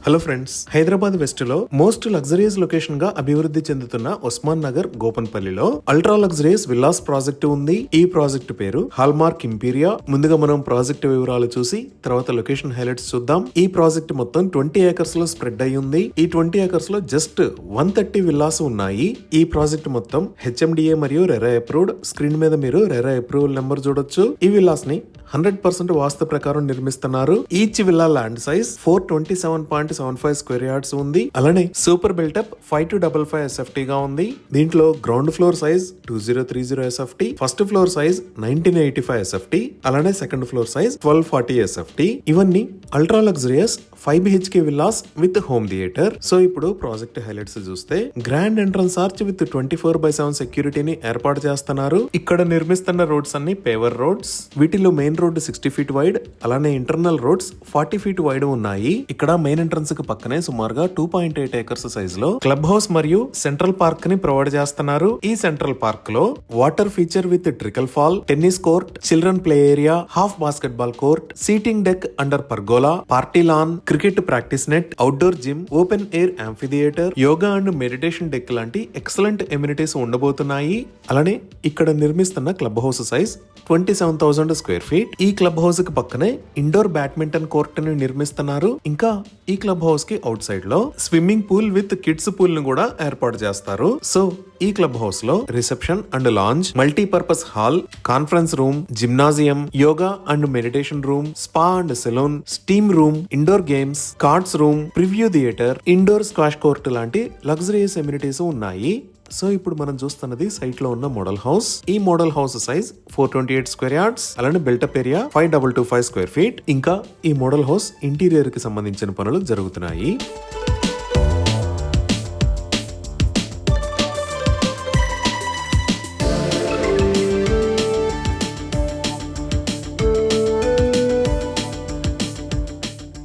Hello friends, Hyderabad west లో most luxurious location గా అభివృద్ధి చెందుతున్న ఉస్మాన్ నగర్ గోపన్పల్లిలో అల్ట్రా లగ్జరియస్ విల్లాస్ ప్రాజెక్టు ఉంది. ఈ ప్రాజెక్టు పేరు హాల్మార్క్ ఇంపీరియా. ముందుగా మనం ప్రాజెక్టు వివరాలు చూసి తర్వాత లొకేషన్ హైలైట్స్ చూద్దాం. ఈ ప్రాజెక్ట్ మొత్తం 20 ఏకర్స్ లో స్ప్రెడ్ అయి ఉంది. ఈ 20 ఏకర్స్ లో జస్ట్ 130 విల్లాస్ ఉన్నాయి. ఈ ప్రాజెక్ట్ మొత్తం HMDA మరియు రెరా అప్రూవ్డ్. స్క్రీన్ మీద మీరు రెరా అప్రూవల్ నెంబర్ చూడొచ్చు. ఈ విల్లాస్ ని 100% వాస్తు ప్రకారం నిర్మిస్తున్నారు. Each villa land size 427.75 square yards ఉంది. అలానే సూపర్ బిల్టప్ 5255 SFT గా ఉంది. దీంట్లో ground floor size 2030 SFT, first floor size 1985 SFT, అలానే సెకండ్ ఫ్లోర్ సైజ్ 1240 SFT. ఇవన్నీ ultra luxurious 5 BHK villas with home theatre. So ఇప్పుడు ప్రాజెక్ట్ హైలైట్స్ చూస్తే grand entrance arch with 24/7 సెక్యూరిటీని ఏర్పాటు చేస్తున్నారు. ఇక్కడ నిర్మిస్తున్న రోడ్స్ అన్ని పేవర్ రోడ్స్. వీటిలో మెయిన్ రోడ్ 60 ఫీట్ వైడ్, అలానే ఇంటర్నల్ రోడ్స్ 40 ఫీట్ వైడ్ ఉన్నాయి. ఇక్కడ మెయిన్ ఎంట్రన్స్ కి పక్కనే సుమారుగా 2.8 ఏకర్స్ సైజ్ లో క్లబ్ హౌస్ మరియు సెంట్రల్ పార్క్ ని ప్రొవైడ్ చేస్తున్నారు. ఈ సెంట్రల్ పార్క్ లో water feature with trickle fall, tennis court, children play area, half basketball court, seating deck under pergola, party lawn, cricket practice net, outdoor gym, open air amphitheatre, yoga and meditation deck లాంటి excellent amenities ఉండబోతున్నాయి. అలానే ఇక్కడ నిర్మిస్తున్న club house size 27,000 square feet. ఈ club house కి పక్కనే indoor badminton court ని నిర్మిస్తున్నారు. ఇంకా ఈ క్లబ్ హౌస్ కి అవుట్ సైడ్ లో swimming pool with kids pool ని కూడా ఏర్పాటు చేస్తారు. సో ఈ క్లబ్ హౌస్ లో reception and lounge, multipurpose hall, conference room, gymnasium, yoga and meditation room, spa and salon, steam room, indoor games, cards room, preview theatre, indoor squash court లాంటి luxurious amenities ఉన్నాయి. So ఇప్పుడు మనం చూస్తున్నది site లో ఉన్న model house. ఈ model house size 428 square yards, అలానే built-up area 5225 square feet. ఇంకా ఈ మోడల్ హౌస్ ఇంటీరియర్ కి సంబంధించిన పనులు జరుగుతున్నాయి.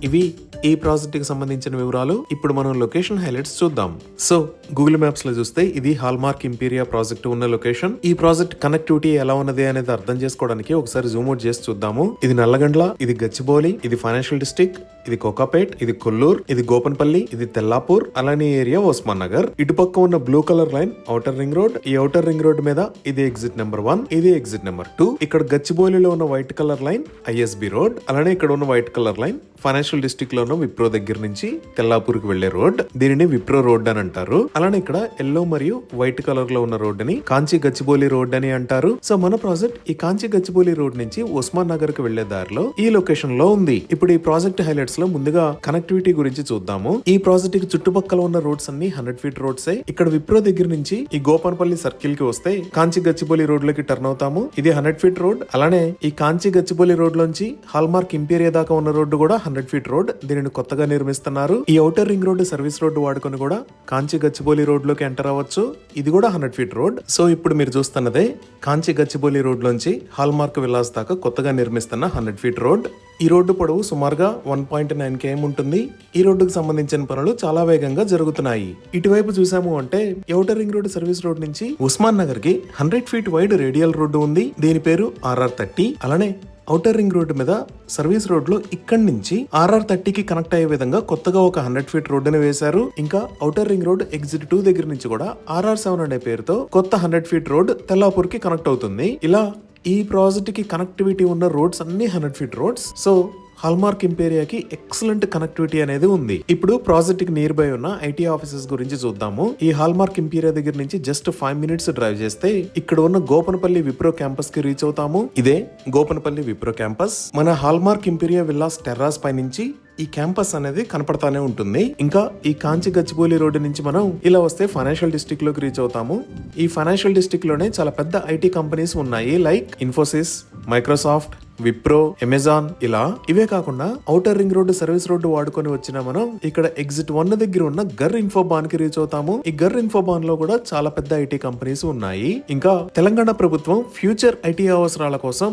ఇవి ఈ ప్రాజెక్ట్ కి సంబంధించిన వివరాలు. ఇప్పుడు మనం లొకేషన్ హైలైట్స్ చూద్దాం. సో గూగుల్ మ్యాప్స్ లో చూస్తే ఇది హాల్మార్క్ ఇంపీరియా ప్రాజెక్ట్ ఉన్న లొకేషన్. ఈ ప్రాజెక్ట్ కనెక్టివిటీ ఎలా ఉన్నది అనేది అర్థం చేసుకోవడానికి ఒకసారి జూమ్ అవుట్ చేసి చూద్దాము. ఇది నల్లగండ్ల, ఇది గచ్చిబౌలి, ఇది ఫైనాన్షియల్ డిస్ట్రిక్ట్, ఇది కోకాపేట్, ఇది కొల్లూరు, ఇది గోపన్పల్లి, ఇది తెల్లాపూర్, అలానే ఏరియా ఉస్మాన్ నగర్. ఇటుపక్క ఉన్న blue colour line outer ring road. ఈ ఔటర్ రింగ్ రోడ్ మీద ఇది ఎగ్జిట్ నెంబర్ 1, ఇది ఎగ్జిట్ నెంబర్ 2. ఇక్కడ గచ్చిబౌలిలో ఉన్న white colour line ISB road. అలానే ఇక్కడ ఉన్న white colour line financial district లో ఉన్న విప్రో దగ్గర నుంచి తెల్లాపూర్ కి వెళ్లే రోడ్. దీనిని విప్రో రోడ్ అని అంటారు. అలానే ఇక్కడ ఎల్లో మరియు వైట్ కలర్ లో ఉన్న రోడ్ ని కాంచి గచ్చిబౌలి రోడ్ అని అంటారు. సో మన ప్రాజెక్ట్ ఈ కాంచి గచ్చిబౌలి రోడ్ నుంచి ఉస్మాన్ నగర్ కి వెళ్లే దారిలో ఈ లొకేషన్ లో ఉంది. ఇప్పుడు ఈ ప్రాజెక్ట్ హైలైట్స్ లో ముందుగా కనెక్టివిటీ గురించి చూద్దాము. ఈ ప్రాజెక్ట్ కి చుట్టుపక్కల ఉన్న రోడ్స్ అన్ని 100 ఫీట్ రోడ్స్. ఇక్కడ విప్రో దగ్గర నుంచి ఈ గోపన్పల్లి సర్కిల్ కి వస్తే కాంచి గచ్చిబౌలి రోడ్ లోకి టర్న్ అవుతాము. ఇది 100 ఫీట్ రోడ్. అలానే ఈ కాంచి గచ్చిబౌలి రోడ్ లోంచి హాల్మార్క్ ఇంపీరియా దాకా ఉన్న రోడ్డు కూడా 100 ఫీట్ రోడ్. దీనిని కొత్తగా నిర్మిస్తున్నారు. ఈ outer ring road service road వాడుకొని కూడా కాంచి గచ్చిబౌలి రోడ్ లోకి ఎంటర్ అవ్వచ్చు. ఇది కూడా 100 ఫీట్ రోడ్. సో ఇప్పుడు మీరు చూస్తున్నదే కాంచి గచ్చిబౌలి రోడ్ లోంచి హాల్మార్క్ విల్లాస్ దాకా కొత్తగా నిర్మిస్తున్న 100 ఫీట్ రోడ్. ఈ రోడ్డు పొడవు సుమారుగా 1.9 km ఉంటుంది. ఈ రోడ్డుకు సంబంధించిన పనులు చాలా వేగంగా జరుగుతున్నాయి. ఇటువైపు చూసాము అంటే outer ring road service road నుంచి ఉస్మాన్ నగర్ కి 100 ఫీట్ వైడ్ రేడియల్ రోడ్డు ఉంది. దీని పేరు RR30. అలానే ఔటర్ రింగ్ రోడ్డు మీద సర్వీస్ రోడ్ లో ఇక్కడి నుంచి RR30 కి కనెక్ట్ అయ్యే విధంగా కొత్తగా ఒక 100 ఫీట్ రోడ్డుని వేశారు. ఇంకా ఔటర్ రింగ్ రోడ్ ఎగ్జిట్ 2 దగ్గర నుంచి కూడా RR7 అనే పేరుతో కొత్త 100 ఫీట్ రోడ్ తెల్లాపూర్ కి కనెక్ట్ అవుతుంది. ఇలా ఈ ప్రాజెక్ట్ కి కనెక్టివిటీ ఉన్న రోడ్స్ అన్ని 100 ఫీట్ రోడ్స్. సో హాల్మార్క్ ఇంపీరియాకి ఎక్సలెంట్ కనెక్టివిటీ అనేది ఉంది. ఇప్పుడు ప్రాజెక్ట్ కి నియర్ బై ఉన్న IT ఆఫీసెస్ గురించి చూద్దాము. ఈ హాల్మార్క్ ఇంపీరియా దగ్గర నుంచి జస్ట్ 5 మినిట్స్ డ్రైవ్ చేస్తే ఇక్కడ ఉన్న గోపన్పల్లి విప్రో క్యాంపస్ కి రీచ్ అవుతాము. ఇదే గోపన్పల్లి విప్రో క్యాంపస్. మన హాల్మార్క్ ఇంపీరియా విల్లాస్ టెర్రాస్ పై నుంచి ఈ క్యాంపస్ అనేది కనపడతానే ఉంటుంది. ఇంకా ఈ కాంచి గచ్చిబౌలి రోడ్డు నుంచి మనం ఇలా వస్తే ఫైనాన్షియల్ డిస్ట్రిక్ట్ లోకి రీచ్ అవుతాము. ఈ ఫైనాన్షియల్ డిస్ట్రిక్ట్ లోనే చాలా పెద్ద IT కంపెనీస్ ఉన్నాయి. Like Infosys, Microsoft, Wipro, Amazon. ఇలా ఇవే కాకుండా outer ring road service road వాడుకొని వచ్చిన మనం ఇక్కడ ఎగ్జిట్ 1 దగ్గర ఉన్న గర్ ఇన్ఫోబాన్ కి రీచ్ అవుతాము. ఈ గర్ ఇన్ఫోబాన్ లో కూడా చాలా పెద్ద IT కంపెనీస్ ఉన్నాయి. ఇంకా తెలంగాణ ప్రభుత్వం ఫ్యూచర్ IT అవసరాల కోసం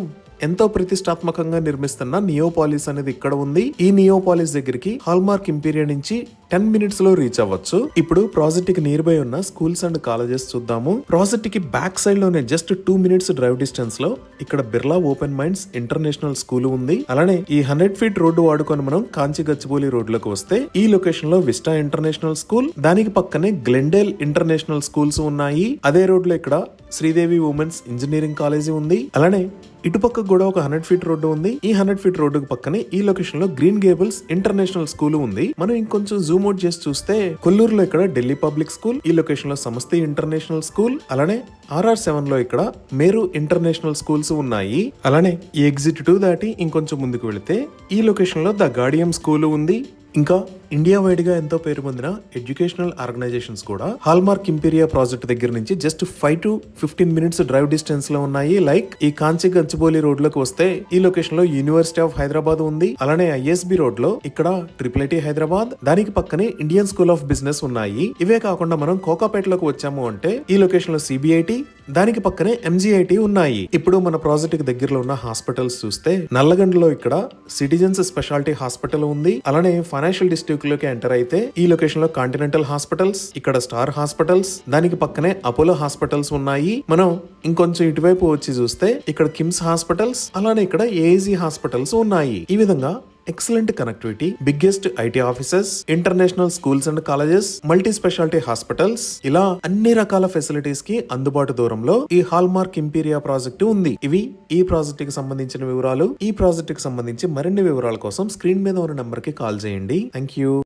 ఎంతో ప్రతిష్టాత్మకంగా నిర్మిస్తున్న నియోపాలిస్ అనేది ఇక్కడ ఉంది. ఈ నియోపాలిస్ దగ్గరికి హాల్మార్క్ ఇంపీరియా నుంచి 10 minutes లో రీచ్ అవ్వచ్చు. ఇప్పుడు ప్రాజెక్ట్ కి నియర్ బై ఉన్న స్కూల్స్ అండ్ కాలేజెస్ చూద్దాము. ప్రాజెక్ట్ కి బ్యాక్ సైడ్ లోనే జస్ట్ 2 minutes డ్రైవ్ డిస్టెన్స్ లో ఇక్కడ Birla open minds international school ఉంది. అలానే ఈ 100 feet రోడ్డు వాడుకొని మనం కాంచి గచ్చిబౌలి రోడ్లోకి వస్తే ఈ లొకేషన్ లో విస్టా ఇంటర్నేషనల్ స్కూల్, దానికి పక్కనే గ్లెండేల్ ఇంటర్నేషనల్ స్కూల్స్ ఉన్నాయి. అదే రోడ్ లో ఇక్కడ శ్రీదేవి ఉమెన్స్ ఇంజనీరింగ్ కాలేజీ ఉంది. అలానే ఇటుపక్క కూడా ఒక 100 feet రోడ్డు ఉంది. ఈ 100 feet రోడ్డుకు పక్కనే ఈ లొకేషన్ లో గ్రీన్ గేబుల్స్ ఇంటర్నేషనల్ స్కూల్ ఉంది. మనం ఇంకొంచెం జూమ్ అవుట్ చేసి చూస్తే కొల్లూరులో ఇక్కడ ఢిల్లీ పబ్లిక్ స్కూల్, ఈ లొకేషన్ లో సమస్తి ఇంటర్నేషనల్ స్కూల్, అలానే RR7 లో ఇక్కడ మేరు ఇంటర్నేషనల్ స్కూల్స్ ఉన్నాయి. అలానే ఈ ఎగ్జిట్ 2 దాటి ఇంకొంచెం ముందుకు వెళితే ఈ లొకేషన్ లో ద గార్డియం స్కూల్ ఉంది. ఇంకా ఇండియా వైడ్ గా ఎంతో పేరు పొందిన ఎడ్యుకేషనల్ ఆర్గనైజేషన్స్ కూడా హాల్మార్క్ ఇంపీరియా ప్రాజెక్ట్ దగ్గర నుంచి just 5 to 15 minutes drive distance లో ఉన్నాయి. లైక్ ఈ కాంచి గచ్చిబౌలి రోడ్ లోకి వస్తే ఈ లొకేషన్ లో యూనివర్సిటీ ఆఫ్ హైదరాబాద్ ఉంది. అలానే ISB రోడ్ లో ఇక్కడ IIIT హైదరాబాద్, దానికి పక్కనే ఇండియన్ స్కూల్ ఆఫ్ బిజినెస్ ఉన్నాయి. ఇవే కాకుండా మనం కోకాపేటలోకి వచ్చాము అంటే ఈ లొకేషన్ లో CBIT, దానికి పక్కనే MGIT ఉన్నాయి. ఇప్పుడు మన ప్రాజెక్ట్ కి దగ్గరలో ఉన్న హాస్పిటల్స్ చూస్తే నల్లగండ్లో ఇక్కడ సిటిజన్స్ స్పెషాలిటీ హాస్పిటల్ ఉంది. అలానే ఫైనాన్షియల్ డిస్ట్రిక్ట్ లోకి ఎంటర్ అయితే ఈ లొకేషన్ లో కాంటినెంటల్ హాస్పిటల్స్, ఇక్కడ స్టార్ హాస్పిటల్స్, దానికి పక్కనే అపోలో హాస్పిటల్స్ ఉన్నాయి. మనం ఇంకొంచెం ఇటువైపు వచ్చి చూస్తే ఇక్కడ కిమ్స్ హాస్పిటల్స్, అలానే ఇక్కడ AAG హాస్పిటల్స్ ఉన్నాయి. ఈ విధంగా excellent connectivity, biggest IT offices, international schools and colleges, multi speciality hospitals, ఇలా అన్ని రకాల ఫెసిలిటీస్ కి అందుబాటు దూరంలో ఈ హాల్మార్క్ ఇంపీరియా ప్రాజెక్టు ఉంది. ఇవి ఈ ప్రాజెక్ట్ కి సంబంధించిన వివరాలు. ఈ ప్రాజెక్ట్ కి సంబంధించి మరిన్ని వివరాల కోసం స్క్రీన్ మీద ఉన్న నంబర్ కి కాల్ చేయండి. Thank you.